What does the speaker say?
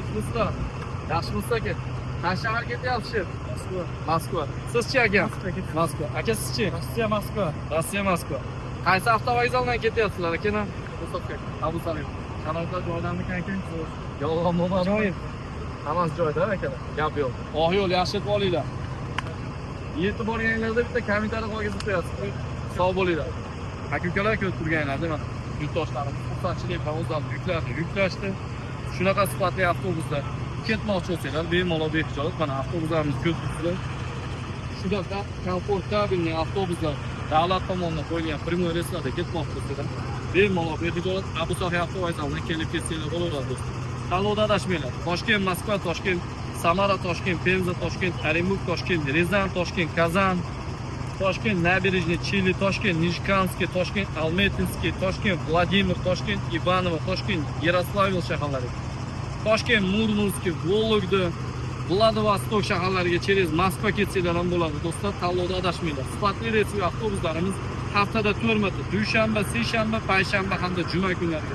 Yaxshimisizlar? Yaxshimisiz aka? Qaysi shahar ketyapsiz? Moskva. Sizchi aka? Moskva. Aka sizchi? Moskva. Rossiya, Moskva. Qaysi avtovokzaldan ketyapsizlar aka? Abu Salim. Sharoitlar joyidamikan aka? Yolg'on bo'lmadi. Joyim. Hammasi joyida aka. Gap yo'q. Oq yo'l yaxshi etib olinglar. Yetib borganinglarda bitta kommentariyada qolgizib qo'yasiz. Sog' bo'linglar. Aka-ukalar ko'rib turganlar, mana yurtdoshlarimiz xursandchilik va o'zlarini yuklarni yuklashdi. Shunaqa sifatli avtobuslar ketmoqchi bo'lsanglar, bemalol behijolat mana avtobuslarimiz ko'p turibdi. Shunaqa komfortabilniy avtobuslar davlat tomonidan qo'yilgan prямой reyslarda ketmoqchi bo'lsanglar, bemalol behijolat Abu Sahiy avtovokzalidan kelib ketsanglar bo'laveradi do'stlar. Tanlovda adashmanglar. Toshkent, Moskva, Toshkent, Samara, Toshkent, Penza, Toshkent, Orенбург, Toshkent, Rizan, Toshkent, Kazan, Toshkent, Nabережный, Chili, Toshkent, Nijkanskiy, Toshkent, Almetinskiy, Toshkent, Vladimir, Toshkent, Ivanovo, Toshkent, Yaroslavl shaharlari. Toshkent, Murmanskiy, Vologda, Vladivostok shaharlariga через Moskva ketsanglar ham bo'ladi do'stlar. Tanlovda adashmanglar. Sifatli reysiy avtobuslarimiz haftada 4 marta dushanba, seshanba, payshanba hamda juma kunlari